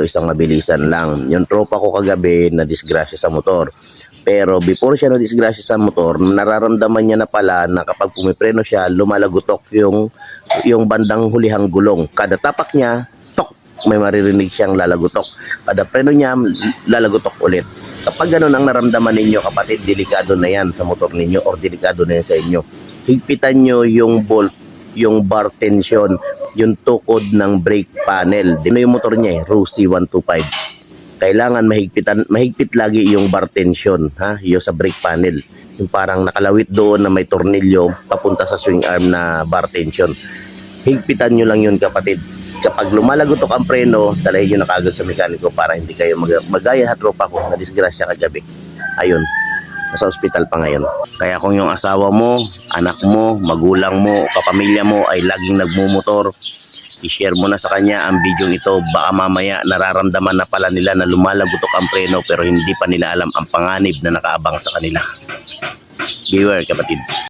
isang mabilisan lang. Yung tropa ko kagabi na disgrasya sa motor. Pero before siya na disgrasya sa motor, nararamdaman niya na pala na kapag pumipreno siya, lumalagutok yung bandang hulihang gulong. Kada tapak niya, tok, may maririnig siyang lalagutok. Kada preno niya, lalagutok ulit. Kapag ganun ang naramdaman ninyo, kapatid, delikado na yan sa motor ninyo or delikado na yan sa inyo. Higpitan nyo yung bolt, yung bar tension, yung tukod ng brake panel. Dino yung motor niya Rossi 125. Kailangan mahigpit lagi yung bar tension, yung sa brake panel. Yung parang nakalawit doon na may tornilyo papunta sa swing arm na bar tension. Higpitan nyo lang yun, kapatid. Kapag lumalagotok ang preno, dalahin nyo na kagad sa mekaniko para hindi kayo magaya tropa ko na disgrasya kagabi. Ayun, nasa ospital pa ngayon. Kaya kung yung asawa mo, anak mo, magulang mo, kapamilya mo ay laging nagmumotor, i-share mo na sa kanya ang video ito. Baka mamaya nararamdaman na pala nila na lumalagotok ang preno pero hindi pa nila alam ang panganib na nakaabang sa kanila. Beware, kapatid.